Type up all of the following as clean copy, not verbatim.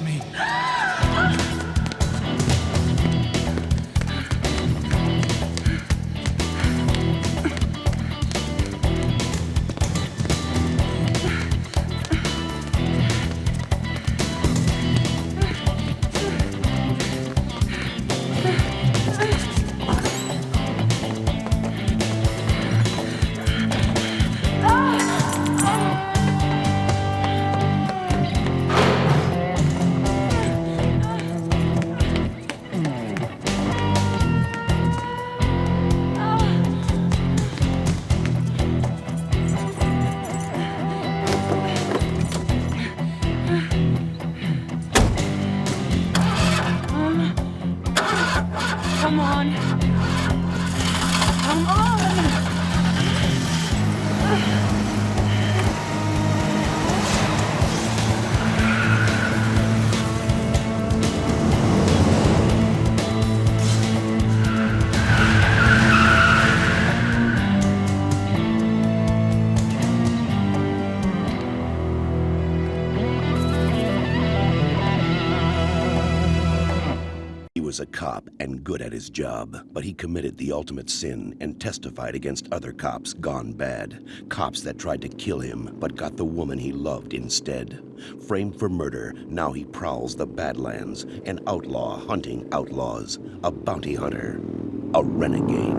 touch me. Come on. Come on. He was a cop and good at his job, but he committed the ultimate sin and testified against other cops gone bad. Cops that tried to kill him, but got the woman he loved instead. Framed for murder, now he prowls the Badlands, an outlaw hunting outlaws, a bounty hunter, a renegade.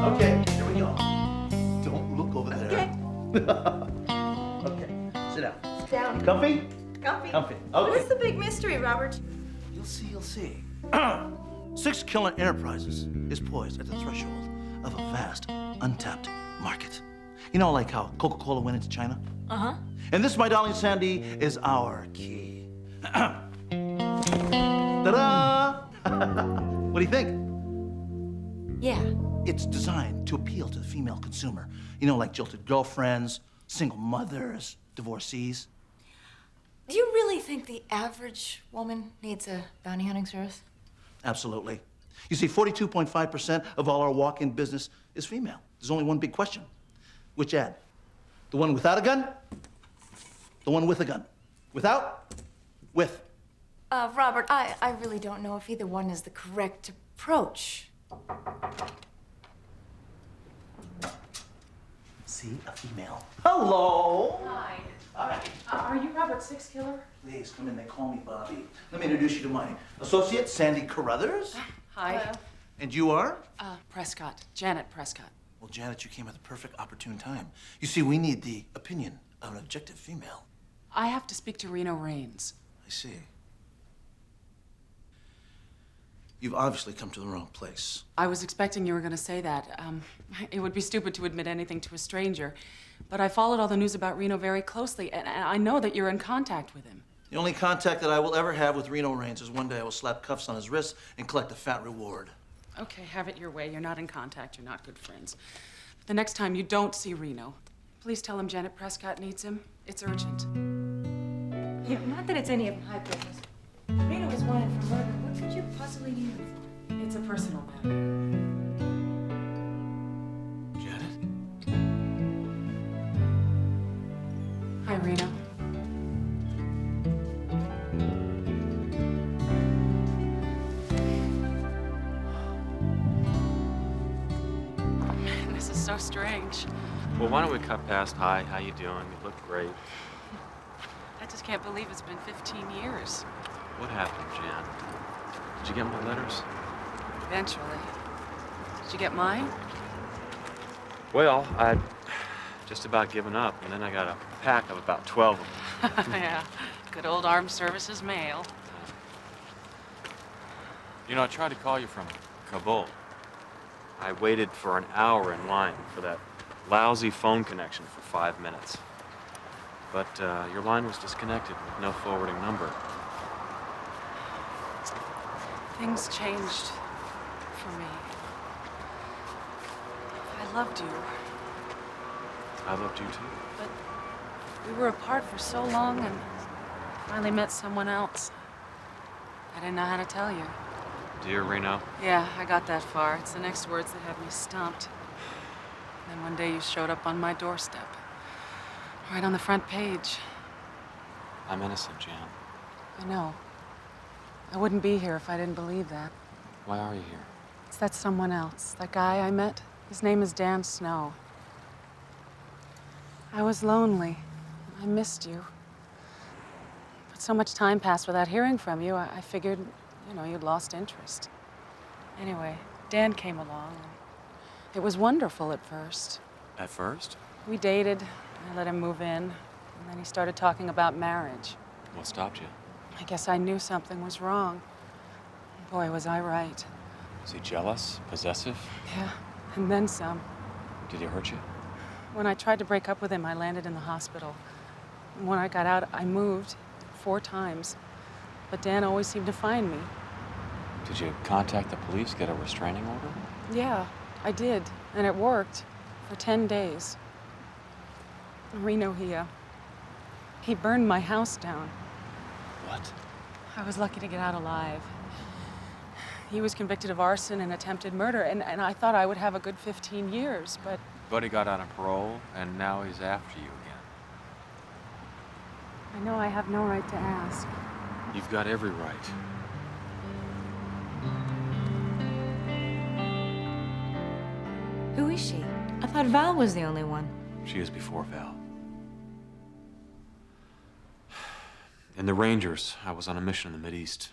Okay, here we go. Don't look over there. Okay, sit down. Down. Comfy? Comfy. Comfy. What Okay. is the big mystery, Robert? You'll see, you'll see. Six Killer Enterprises is poised at the threshold of a vast, untapped market. You know, like how Coca-Cola went into China? Uh-huh. And this, my darling Sandy, is our key. Ta-da! What do you think? Yeah. It's designed to appeal to the female consumer. You know, like jilted girlfriends, single mothers, divorcees. Do you really think the average woman needs a bounty hunting service? Absolutely. You see, 42.5% of all our walk-in business is female. There's only one big question. Which ad? The one without a gun? The one with a gun? Without? With. Robert, I really don't know if either one is the correct approach. See, a female. Hello! Hi. Hi. Are you Robert Six Killer? Please, come in. They call me Bobby. Let me introduce you to my associate, Sandy Carruthers. Hi. Hello. And you are? Prescott. Janet Prescott. Well, Janet, you came at the perfect opportune time. You see, we need the opinion of an objective female. I have to speak to Reno Raines. I see. You've obviously come to the wrong place. I was expecting you were going to say that. It would be stupid to admit anything to a stranger. But I followed all the news about Reno very closely, and I know that you're in contact with him. The only contact that I will ever have with Reno Raines is one day I will slap cuffs on his wrists and collect a fat reward. Okay, have it your way. You're not in contact. You're not good friends. But the next time you don't see Reno, please tell him Janet Prescott needs him. It's urgent. You know, not that it's any of my business. Reno was wanted for murder. What could you possibly need him for? It's a personal matter. Janet? Hi, Reno. strange. Well, why don't we cut past hi, how you doing? You look great. I just can't believe it's been 15 years. What happened, Jan? Did you get my letters? Eventually. Did you get mine? Well, I'd just about given up, and then I got a pack of about 12 of them. Yeah, good old armed services mail. You know, I tried to call you from Kabul. I waited for an hour in line for that lousy phone connection for 5 minutes. But your line was disconnected with no forwarding number. Things changed for me. I loved you, I loved you too. but we were apart for so long and finally met someone else. I didn't know how to tell you. Dear Reno, Yeah, I got that far. It's the next words that have me stumped. Then one day you showed up on my doorstep. Right on the front page. I'm innocent, Jan. I know. I wouldn't be here if I didn't believe that. Why are you here? It's that someone else. That guy I met. His name is Dan Snow. I was lonely. I missed you. But so much time passed without hearing from you, I figured, you'd lost interest. Anyway, Dan came along. It was wonderful at first. At first? We dated. I let him move in. And then he started talking about marriage. What stopped you? I guess I knew something was wrong. Boy, was I right. Is he jealous? Possessive? Yeah, and then some. Did he hurt you? When I tried to break up with him, I landed in the hospital. And when I got out, I moved 4 times. But Dan always seemed to find me. Did you contact the police, get a restraining order? Yeah, I did. And it worked for 10 days. Reno, he burned my house down. What? I was lucky to get out alive. He was convicted of arson and attempted murder, and I thought I would have a good 15 years, but... But he got out on parole, and now he's after you again. I know I have no right to ask. You've got every right. Who is she? I thought Val was the only one. She is before Val. In the Rangers, I was on a mission in the Mideast.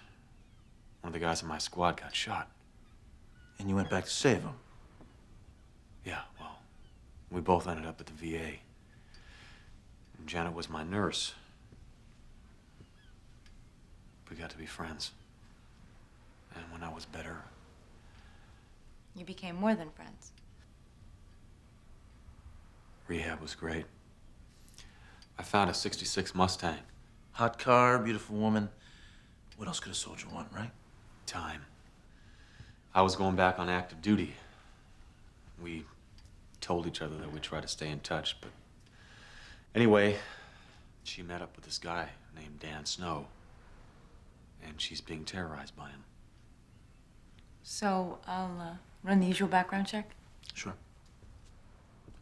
One of the guys in my squad got shot. And you went back to save him. Yeah, well, we both ended up at the VA. And Janet was my nurse. We got to be friends. And when I was better, You became more than friends. rehab was great. I found a '66 Mustang. Hot car, beautiful woman. What else could a soldier want, right? Time. I was going back on active duty. We told each other that we'd try to stay in touch, but anyway, she met up with this guy named Dan Snow, and she's being terrorized by him. So I'll run the usual background check? Sure.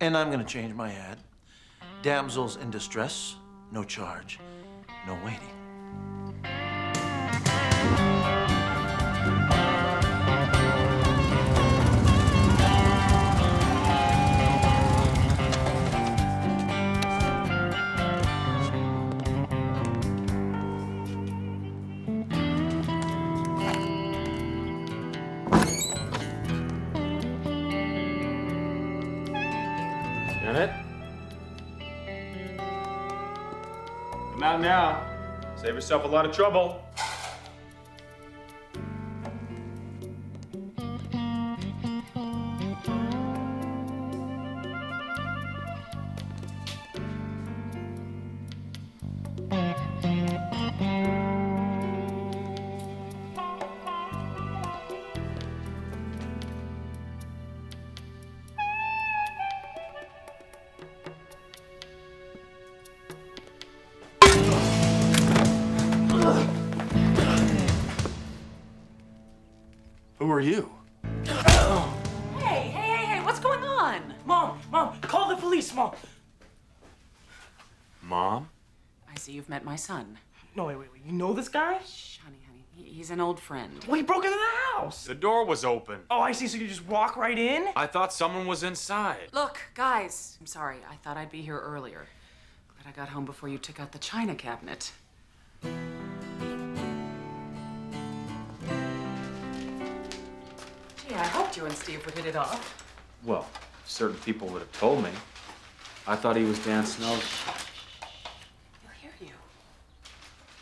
And I'm gonna change my ad. Damsels in distress, no charge, no waiting. Janet? Come out now. Save yourself a lot of trouble. Who are you? Hey, what's going on? Mom, call the police, Mom. Mom? I see you've met my son. No, wait. You know this guy? Shh, honey. He's an old friend. Well, he broke into the house. The door was open. Oh, I see. So you just walk right in? I thought someone was inside. Look, guys, I'm sorry. I thought I'd be here earlier. But I got home before you took out the china cabinet. Gee, I hoped you and Steve would hit it off. Well, certain people would have told me. I thought he was Dan Snow's. He'll hear you.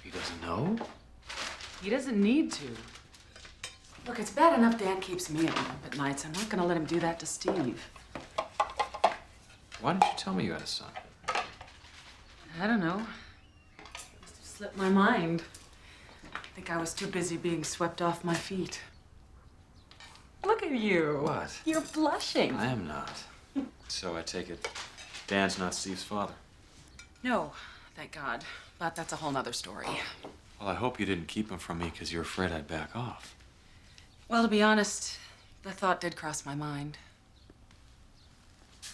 He doesn't know? He doesn't need to. Look, it's bad enough Dan keeps me up at nights. I'm not gonna let him do that to Steve. Why didn't you tell me you had a son? I don't know. Must have slipped my mind. I think I was too busy being swept off my feet. Look at you. What? You're blushing. I am not. So I take it Dan's not Steve's father. No, thank God. But that's a whole nother story. Well, I hope you didn't keep him from me because you're afraid I'd back off. Well, to be honest, the thought did cross my mind.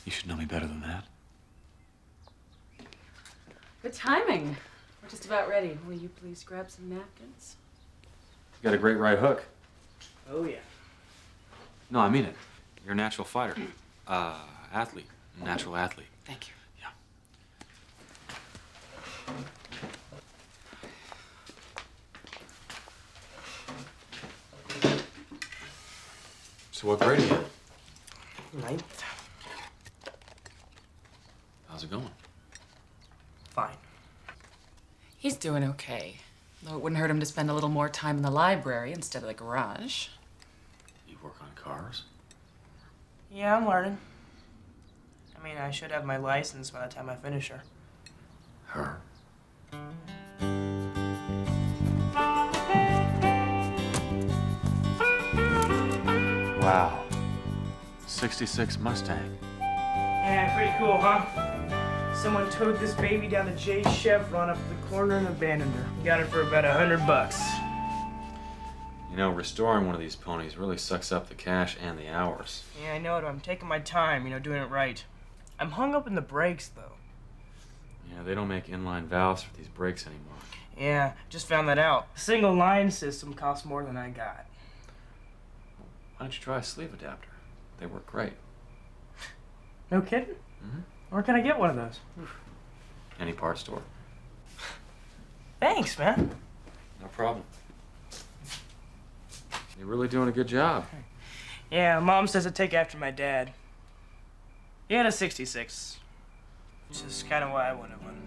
You should know me better than that. Good timing. We're just about ready. Will you please grab some napkins? You got a great right hook. Oh, yeah. No, I mean it. You're a natural fighter. Athlete. Natural athlete. Thank you. Yeah. So what grade are you in? 9th. How's it going? Fine. He's doing okay. Though it wouldn't hurt him to spend a little more time in the library instead of the garage. You work on cars? Yeah, I'm learning. I mean, I should have my license by the time I finish her. Her? Wow. 66 Mustang. Yeah, pretty cool, huh? Someone towed this baby down to J Chevron up to the corner and abandoned her. Got it for about $100. You know, restoring one of these ponies really sucks up the cash and the hours. Yeah, I know it. I'm taking my time, doing it right. I'm hung up in the brakes, though. Yeah, they don't make inline valves for these brakes anymore. Yeah, just found that out. The single line system costs more than I got. Why don't you try a sleeve adapter? They work great. No kidding? Mm-hmm. Where can I get one of those? Any parts store. Thanks, man. No problem. You're really doing a good job. Yeah, Mom says I take after my dad. He had a 66, which is kind of why I wanted one.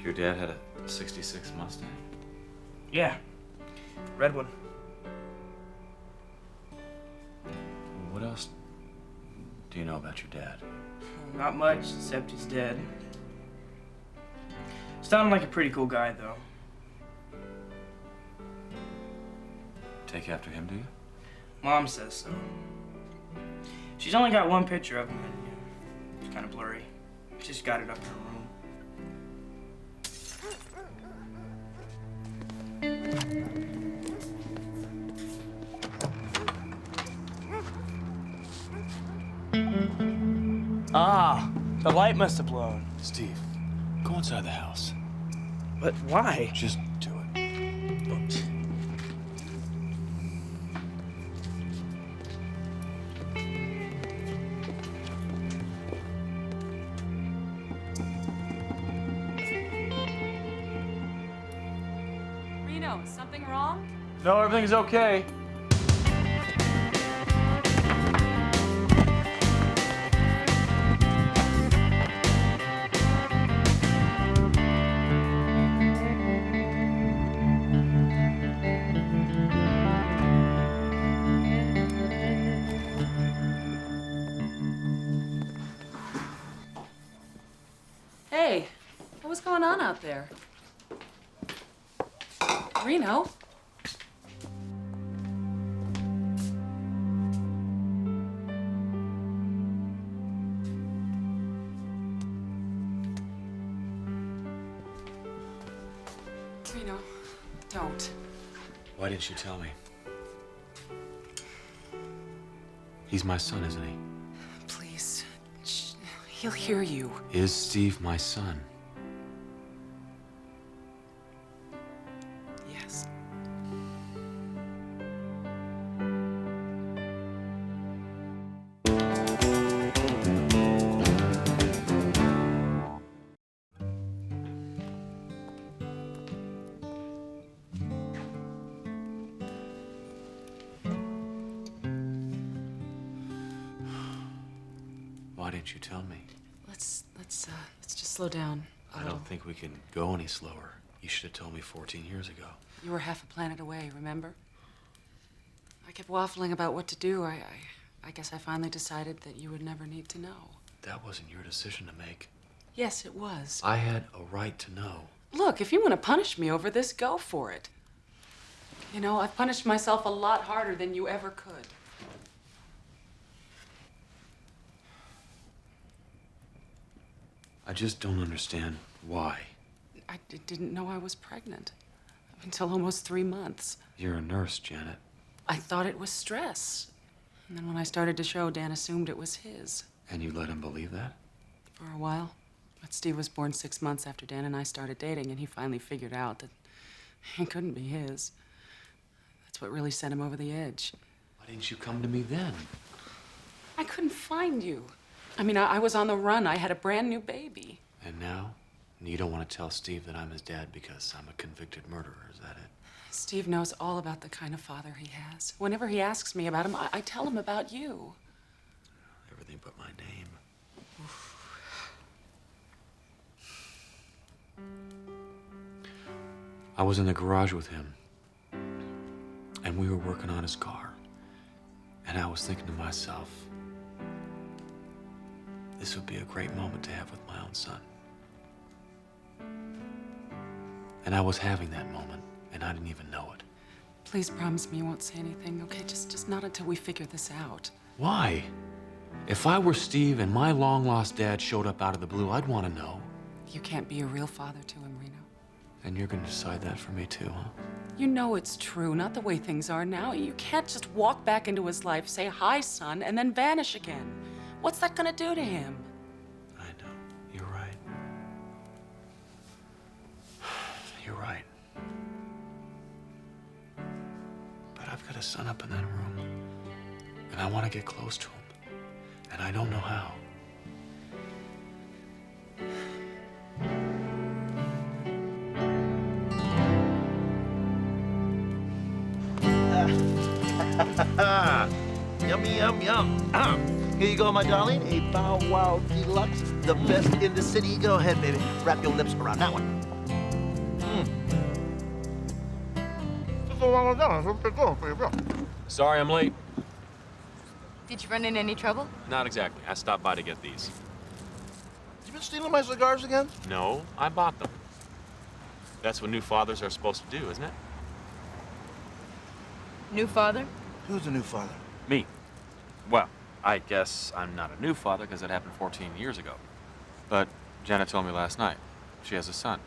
Your dad had a 66 Mustang? Yeah, red one. What else do you know about your dad? Not much, except he's dead. Sounded like a pretty cool guy, though. Take after him, do you? Mom says so. She's only got one picture of him, and it's kind of blurry. She's got it up in her room. Ah, the light must have blown. Steve, go inside the house. But why? Just do it. Reno, is something wrong? No, everything's okay. Hey, what was going on out there? Reno? Reno, don't. Why didn't you tell me? He's my son, isn't he? Please. Shh. He'll hear you. Is Steve my son? didn't you tell me? Let's just slow down a I little. don't think we can go any slower. You should have told me 14 years ago. You were half a planet away, remember? I kept waffling about what to do. I guess I finally decided that you would never need to know. That wasn't your decision to make. Yes, it was. I had a right to know. Look, if you want to punish me over this, go for it. You know, I've punished myself a lot harder than you ever could. I just don't understand why. I didn't know I was pregnant until almost 3 months. You're a nurse, Janet. I thought it was stress. And then when I started to show, Dan assumed it was his. And you let him believe that? For a while. But Steve was born 6 months after Dan and I started dating, and he finally figured out that it couldn't be his. That's what really sent him over the edge. Why didn't you come to me then? I couldn't find you. I mean, I was on the run. I had a brand new baby. And now? You don't want to tell Steve that I'm his dad because I'm a convicted murderer, is that it? Steve knows all about the kind of father he has. Whenever he asks me about him, I tell him about you. Everything but my name. I was in the garage with him, and we were working on his car. And I was thinking to myself, this would be a great moment to have with my own son. And I was having that moment, and I didn't even know it. Please promise me you won't say anything, okay? Just not until we figure this out. Why? If I were Steve and my long-lost dad showed up out of the blue, I'd want to know. You can't be a real father to him, Reno. And you're going to decide that for me too, huh? You know it's true, not the way things are now. You can't just walk back into his life, say, "Hi, son," and then vanish again. What's that gonna do to him? I know. You're right. You're right. But I've got a son up in that room, and I want to get close to him, and I don't know how. Yummy, yum, yum. Here you go, my darling. A Bow Wow Deluxe. The best in the city. Go ahead, baby. Wrap your lips around that one. Sorry I'm late. Did you run into any trouble? Not exactly. I stopped by to get these. You been stealing my cigars again? No, I bought them. That's what new fathers are supposed to do, isn't it? New father? Who's the new father? Me. Well, I guess I'm not a new father because it happened 14 years ago. But Janet told me last night she has a son.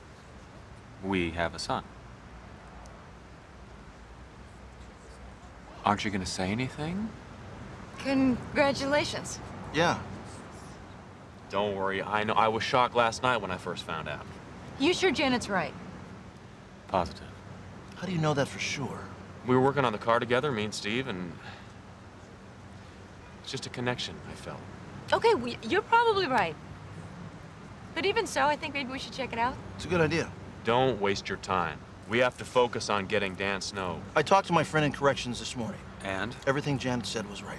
We have a son. Aren't you going to say anything? Congratulations. Yeah. Don't worry. I know. I was shocked last night when I first found out. You sure Janet's right? Positive. How do you know that for sure? We were working on the car together, me and Steve, and it's just a connection I felt. Okay, you're probably right. But even so, I think maybe we should check it out. It's a good idea. Don't waste your time. We have to focus on getting Dan Snow. I talked to my friend in corrections this morning. And? Everything Janet said was right.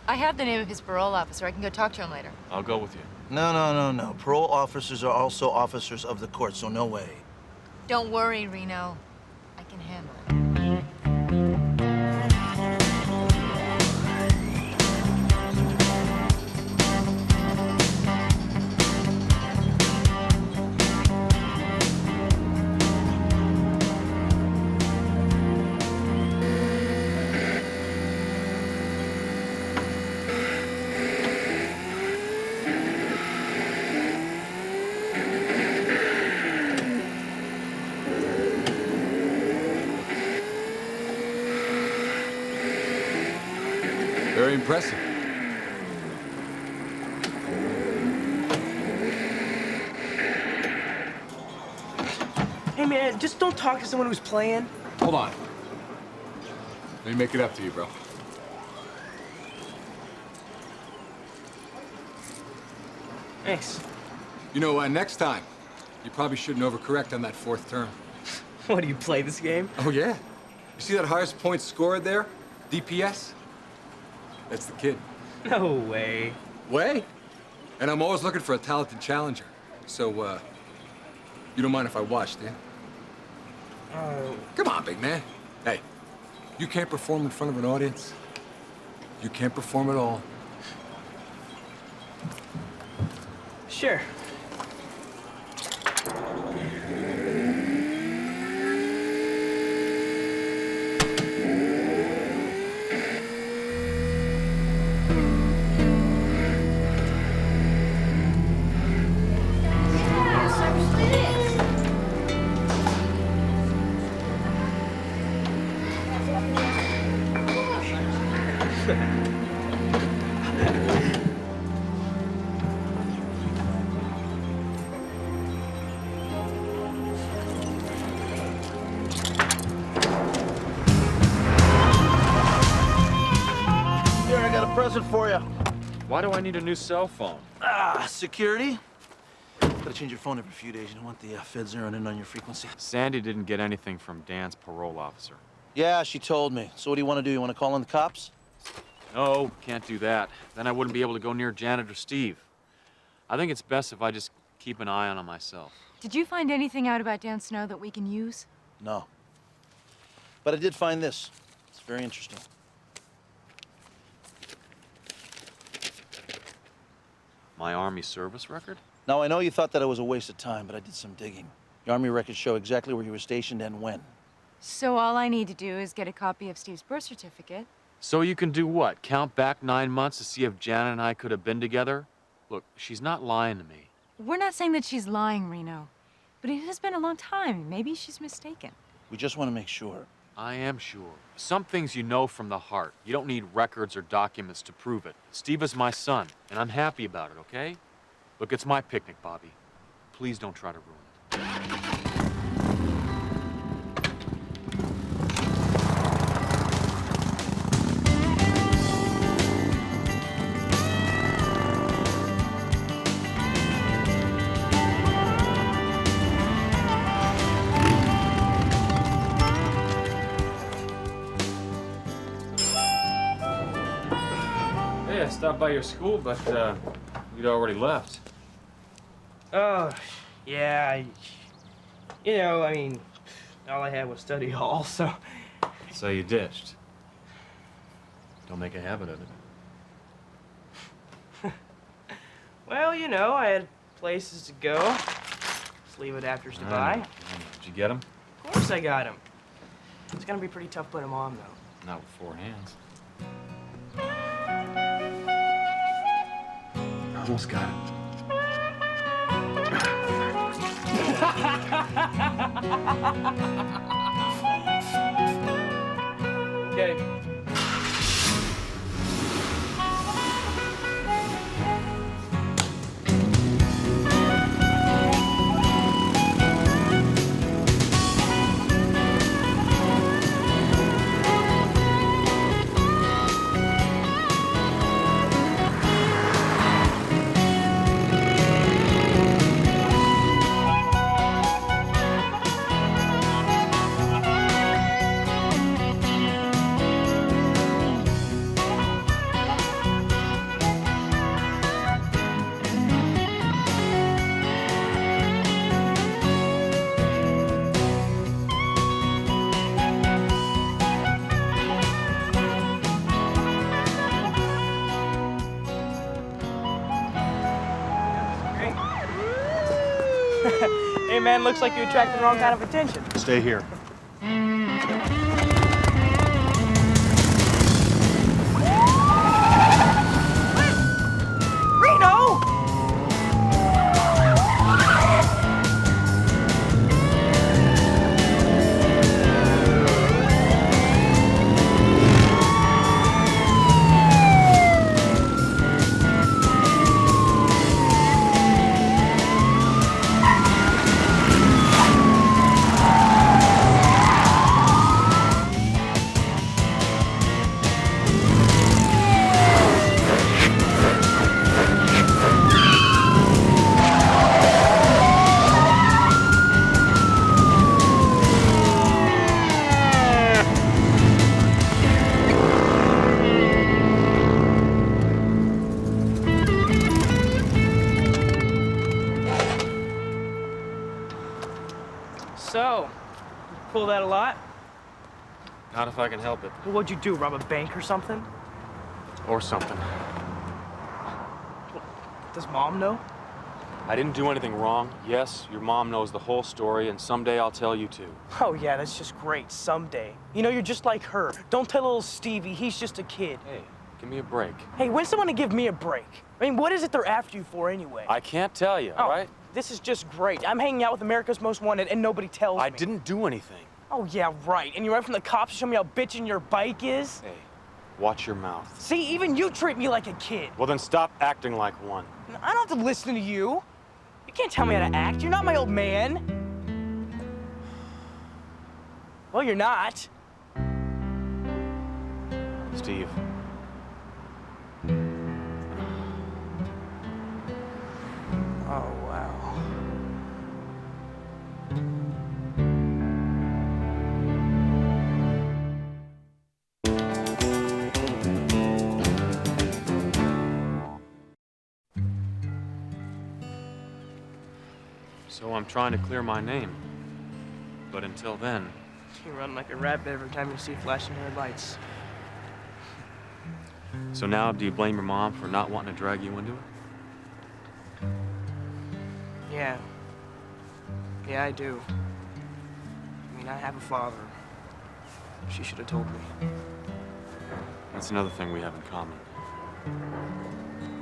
I have the name of his parole officer. I can go talk to him later. I'll go with you. No. Parole officers are also officers of the court, so no way. Don't worry, Reno. I can handle it. Very impressive. Hey, man, just don't talk to someone who's playing. Hold on. Let me make it up to you, bro. Thanks. You know, next time, you probably shouldn't overcorrect on that fourth term. What, do you play this game? Oh, yeah? You see that highest point scored there? DPS? That's the kid. No way. Way? And I'm always looking for a talented challenger. So, you don't mind if I watch, do you? Come on, big man. Hey, you can't perform in front of an audience. You can't perform at all. Sure. Here, I got a present for you. Why do I need a new cell phone? Security. Gotta change your phone every few days. You don't want the feds zeroing in on your frequency. Sandy didn't get anything from Dan's parole officer. Yeah, she told me. So what do you want to do? You want to call in the cops? No, can't do that. Then I wouldn't be able to go near Janet or Steve. I think it's best if I just keep an eye on him myself. Did you find anything out about Dan Snow that we can use? No. But I did find this. It's very interesting. My Army service record? Now, I know you thought that it was a waste of time, but I did some digging. The Army records show exactly where you were stationed and when. So all I need to do is get a copy of Steve's birth certificate. So you can do what? Count back 9 months to see if Janet and I could have been together? Look, she's not lying to me. We're not saying that she's lying, Reno. But it has been a long time. Maybe she's mistaken. We just want to make sure. I am sure. Some things you know from the heart. You don't need records or documents to prove it. Steve is my son, and I'm happy about it, okay? Look, it's my picnic, Bobby. Please don't try to ruin it. Hey, I stopped by your school, but you'd already left. Oh, yeah. I mean, all I had was study hall, so. So you ditched. Don't make a habit of it. Well, I had places to go. Just leave adapters to buy. Did you get them? Of course I got them. It's gonna be pretty tough putting them on, though. Not with 4 hands. Almost got it. Okay. Hey, man, looks like you attracted the wrong kind of attention. Stay here. Reno! So, pull that a lot? Not if I can help it. Well, what'd you do, rob a bank or something? Or something. Does Mom know? I didn't do anything wrong. Yes, your mom knows the whole story, and someday I'll tell you too. Oh, yeah, that's just great. Someday. You know, you're just like her. Don't tell little Stevie. He's just a kid. Hey, give me a break. Hey, when's someone to give me a break? I mean, what is it they're after you for anyway? I can't tell you, all right? This is just great. I'm hanging out with America's Most Wanted, and nobody tells me. I didn't do anything. Oh, yeah, right. And you're right from the cops to show me how bitchin' your bike is? Hey, watch your mouth. See, even you treat me like a kid. Well, then stop acting like one. I don't have to listen to you. You can't tell me how to act. You're not my old man. Well, you're not. Steve. Oh, wow. So I'm trying to clear my name. But until then, You run like a rabbit every time you see flashing red lights. so now do you blame your mom for not wanting to drag you into it? Yeah. Yeah, I do. I mean, I have a father. She should have told me. That's another thing we have in common.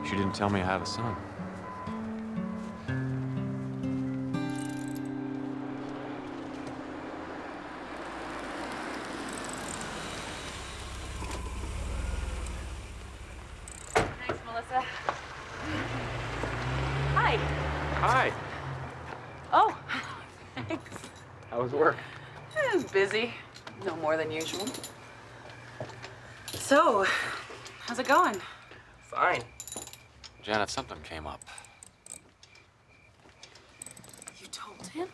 She didn't tell me I have a son. Thanks, Melissa. Hi. Hi. Oh, thanks. How was work? It was busy. No more than usual. So, how's it going? Fine. Janet, something came up. You told him?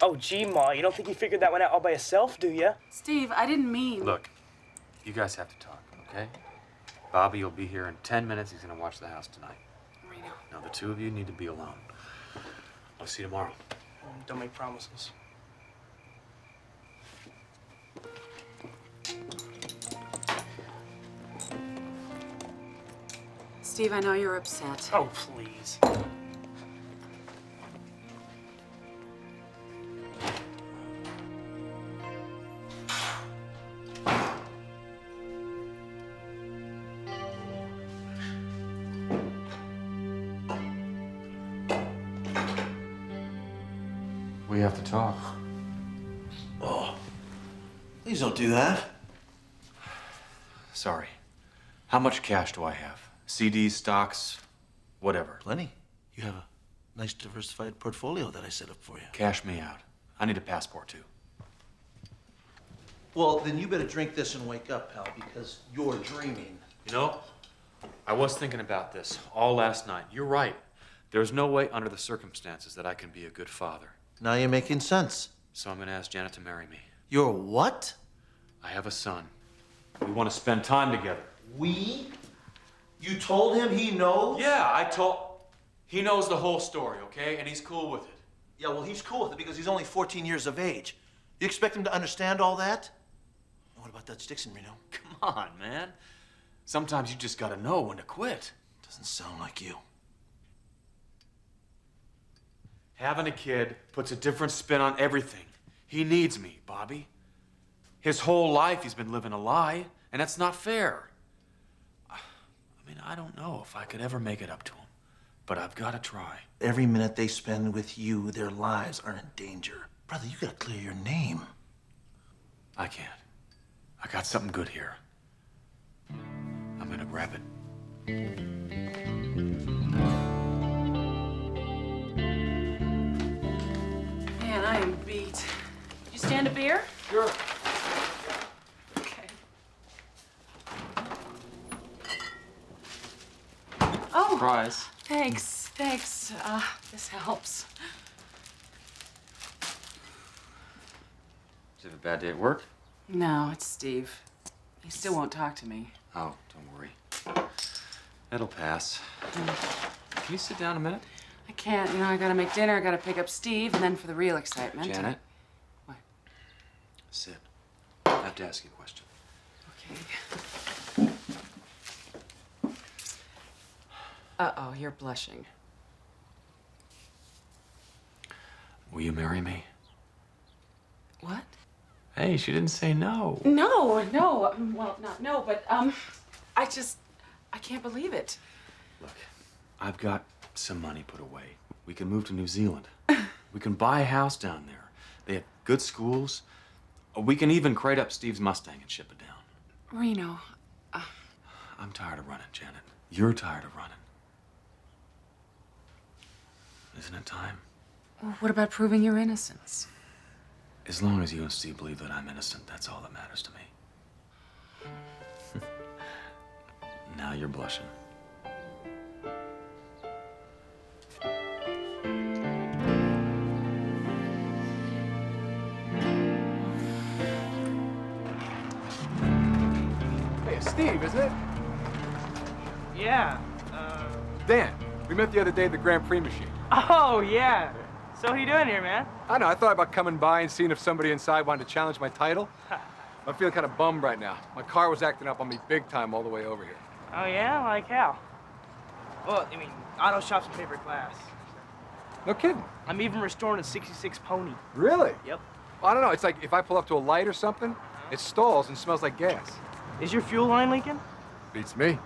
Oh, gee, Ma, you don't think he figured that one out all by himself, do you? Steve, I didn't mean... Look, you guys have to talk, okay? Bobby will be here in 10 minutes. He's gonna watch the house tonight. Reno. Now, the two of you need to be alone. I'll see you tomorrow. Don't make promises. Steve, I know you're upset. Oh, please. We have to talk. Oh, please don't do that. Sorry. How much cash do I have? CDs, stocks, whatever. Plenty. You have a nice diversified portfolio that I set up for you. Cash me out. I need a passport, too. Well, then you better drink this and wake up, pal, because you're dreaming. You know, I was thinking about this all last night. You're right. There's no way under the circumstances that I can be a good father. Now you're making sense. So I'm gonna ask Janet to marry me. You're what? I have a son. We want to spend time together. We? You told him he knows? Yeah, I told... He knows the whole story, okay? And he's cool with it. Yeah, well, he's cool with it because he's only 14 years of age. You expect him to understand all that? What about Dutch Dixon, Reno? Come on, man. Sometimes you just gotta know when to quit. Doesn't sound like you. Having a kid puts a different spin on everything. He needs me, Bobby. His whole life he's been living a lie, and that's not fair. I mean, I don't know if I could ever make it up to him, but I've got to try. Every minute they spend with you, their lives are in danger. Brother, you gotta clear your name. I can't. I got something good here. I'm gonna grab it. Man, I am beat. You stand a beer? Sure. Okay. Oh, Surprise. thanks. This helps. Did you have a bad day at work? No, it's Steve. He still won't talk to me. Oh, don't worry. It'll pass. Can you sit down a minute? I can't, I gotta make dinner, I gotta pick up Steve, and then for the real excitement. Janet, Sit. I have to ask you a question. Okay. Uh-oh, you're blushing. Will you marry me? What? Hey, she didn't say no. No, no. Well, not no, but, I can't believe it. Look, I've got some money put away. We can move to New Zealand. We can buy a house down there. They have good schools. We can even crate up Steve's Mustang and ship it down. Reno, I'm tired of running, Janet. You're tired of running. Isn't it time? what about proving your innocence? As long as you and Steve believe that I'm innocent, that's all that matters to me. Now you're blushing. Hey, it's Steve, isn't it? Yeah. Dan. We met the other day at the Grand Prix machine. Oh, yeah. So what are you doing here, man? I know, I thought about coming by and seeing if somebody inside wanted to challenge my title. I'm feeling kind of bummed right now. My car was acting up on me big time all the way over here. Oh, yeah? Like how? Well, I mean, auto shop's my favorite class. No kidding. I'm even restoring a 66 Pony. Really? Yep. Well, I don't know, it's like if I pull up to a light or something, it stalls and smells like gas. Is your fuel line leaking? Beats me. You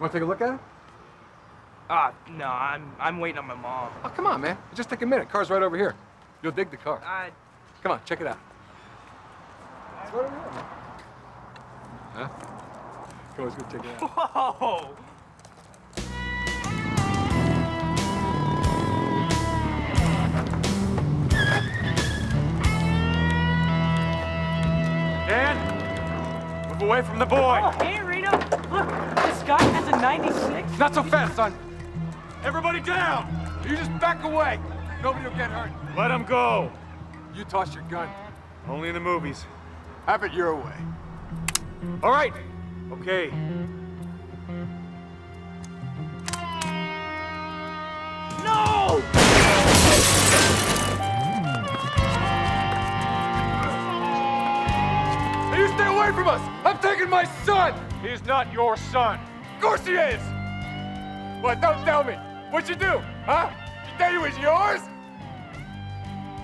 want to take a look at it? Ah, no, I'm waiting on my mom. Oh, come on, man. Just take a minute. Car's right over here. You'll dig the car. Come on, check it out. It's right over here, man. Huh? Come on, let's go check it out. Whoa! Dan, move away from the boy. Oh, hey, Reno. Look, this guy has a 96. Not so fast, son. Everybody down. You just back away. Nobody will get hurt. Let him go. You toss your gun. Only in the movies. Have it your way. All right. Okay. No! Hey, you stay away from us. I'm taking my son. He's not your son. Of course he is. What? Don't tell me. What'd you do? Huh? You thought he was yours?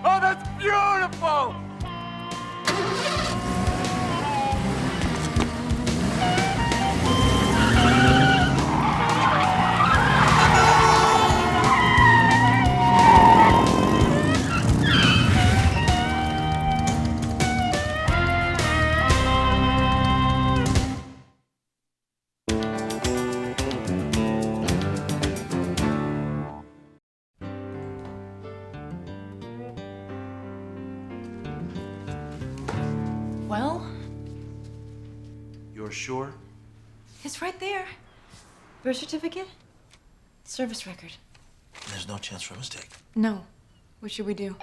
Oh, that's beautiful. Well, You're sure? it's right there. Birth certificate, service record. There's no chance for a mistake. No. What should we do?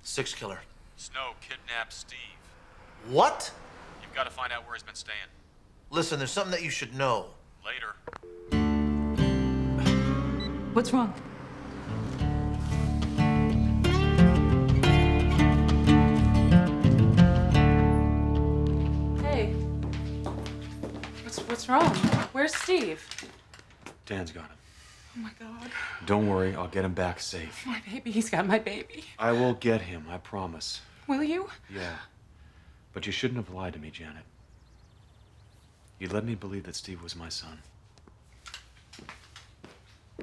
Six killer. Snow kidnapped Steve. What? You've got to find out where he's been staying. Listen, there's something that you should know. Later. What's wrong? Hey. What's wrong? Where's Steve? Dan's got him. Oh my God. Don't worry, I'll get him back safe. My baby, he's got my baby. I will get him, I promise. Will you? Yeah. But you shouldn't have lied to me, Janet. You led me to believe that Steve was my son.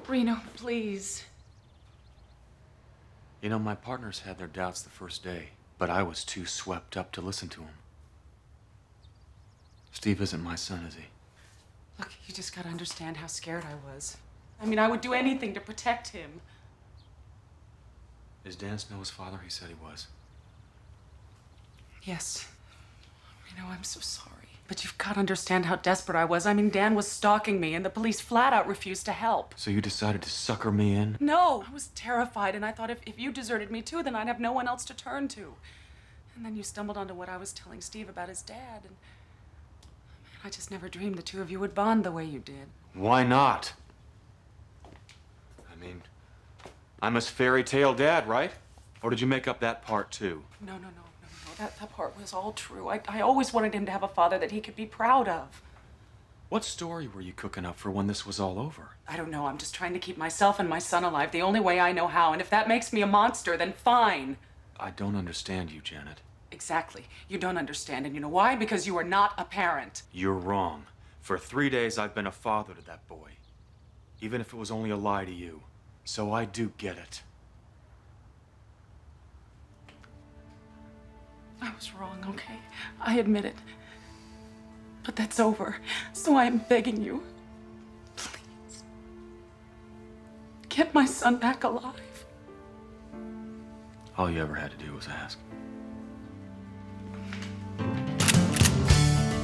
Reno, please. You know, my partners had their doubts the first day, but I was too swept up to listen to him. Steve isn't my son, is he? Look, you just gotta understand how scared I was. I mean, I would do anything to protect him. Is Dan Snow's father? He said he was. Yes. Reno, I'm so sorry. But you've got to understand how desperate I was. I mean, Dan was stalking me, and the police flat out refused to help. So you decided to sucker me in? No, I was terrified, and I thought if you deserted me too, then I'd have no one else to turn to. And then you stumbled onto what I was telling Steve about his dad, and man, I just never dreamed the two of you would bond the way you did. Why not? I mean, I'm his fairy tale dad, right? Or did you make up that part too? No. That part was all true. I always wanted him to have a father that he could be proud of. What story were you cooking up for when this was all over? I don't know. I'm just trying to keep myself and my son alive the only way I know how. And if that makes me a monster, then fine. I don't understand you, Janet. Exactly. You don't understand. And you know why? Because you are not a parent. You're wrong. For 3 days, I've been a father to that boy. Even if it was only a lie to you. So I do get it. I was wrong, okay? I admit it. But that's over. So I am begging you, please, get my son back alive. All you ever had to do was ask.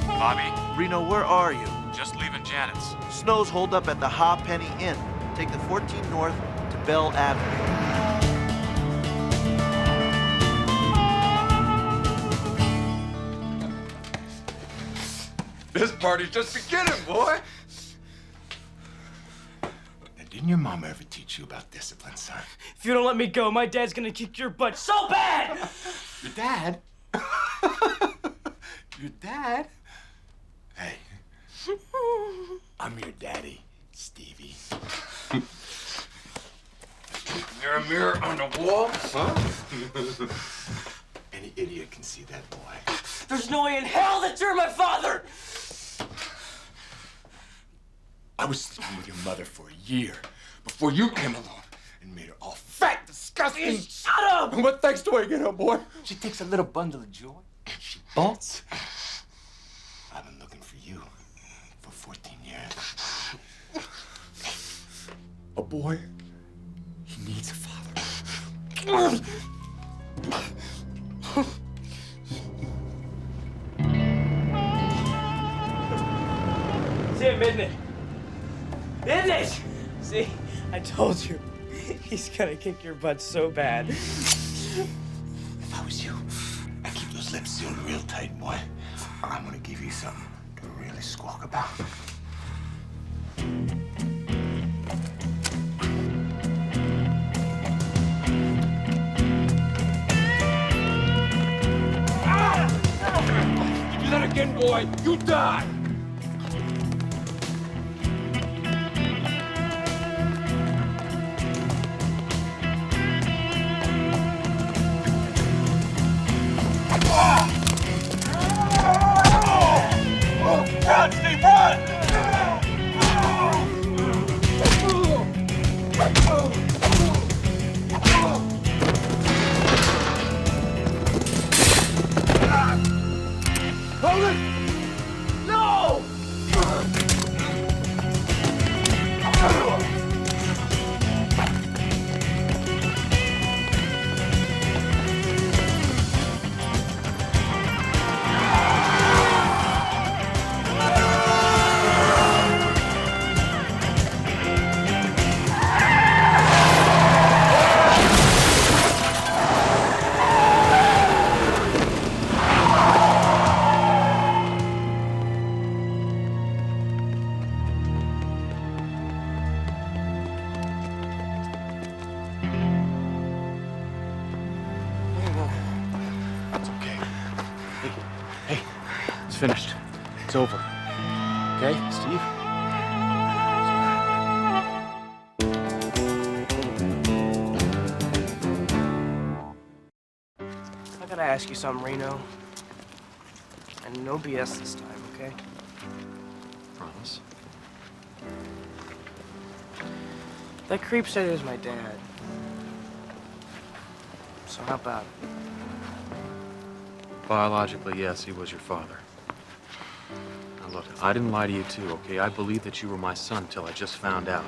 Bobby? Reno, where are you? Just leaving Janet's. Snow's holed up at the Ha Penny Inn. Take the 14 North to Bell Avenue. This party's just beginning, boy. Now, didn't your mama ever teach you about discipline, son? If you don't let me go, my dad's gonna kick your butt so bad! Your dad? Your dad? Hey, I'm your daddy, Stevie. There a mirror on the wall? Huh? Any idiot can see that, boy. There's no way in hell that you're my father! I was sleeping with your mother for a year before you came along and made her all fat, disgusting. Shut up! And what thanks do I get her, boy? She takes a little bundle of joy and she bolts. I've been looking for you for 14 years. A boy, he needs a father. See it, isn't it? Isn't it? See, I told you. He's gonna kick your butt so bad. If I was you, I'd keep those lips sealed real tight, boy. I'm gonna give you something to really squawk about. If you do that again, boy, you die! Run, Steve, run! Hold it! No! It's okay. Hey, it's finished. It's over. Okay, Steve? I gotta ask you something, Reno. And no BS this time, okay? Promise. That creep said he was my dad. So how about it? Biologically, yes, he was your father. Now look, I didn't lie to you too, okay? I believed that you were my son till I just found out.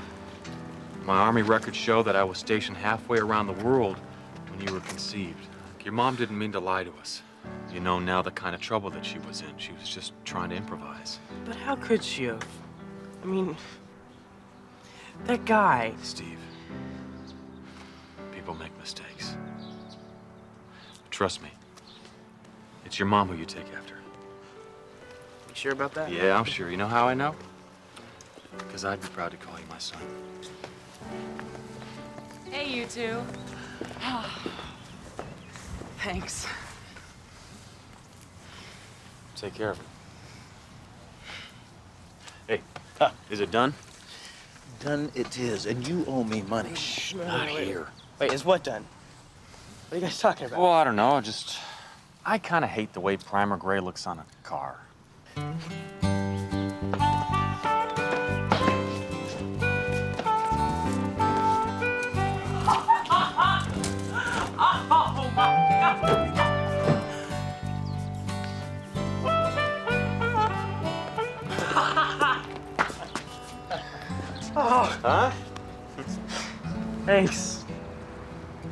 My Army records show that I was stationed halfway around the world when you were conceived. Your mom didn't mean to lie to us. You know now the kind of trouble that she was in. She was just trying to improvise. But how could she have? I mean, that guy. Steve, people make mistakes. Trust me. It's your mom who you take after. You sure about that? Yeah, I'm sure. You know how I know? Because I'd be proud to call you my son. Hey, you two. Thanks. Take care of it. Hey, is it done? Done it is, and you owe me money. Not here. Wait, is what done? What are you guys talking about? Well, I don't know. I kind of hate the way primer gray looks on a car. Huh? Thanks.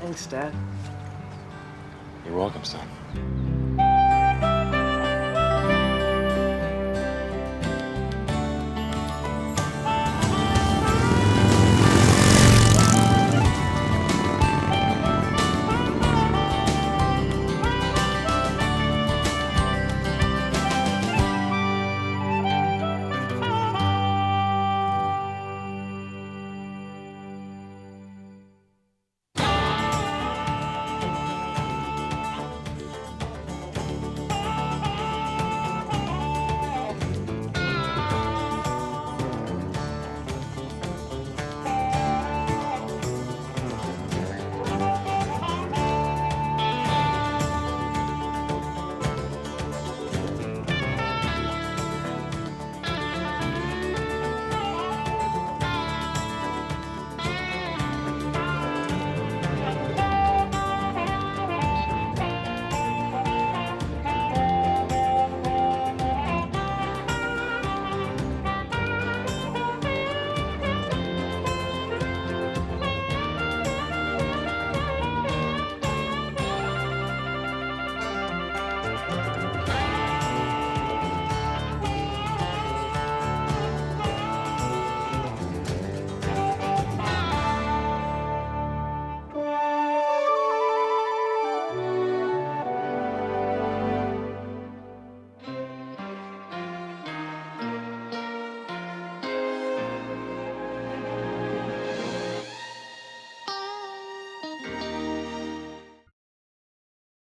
Thanks, Dad. You're welcome, son.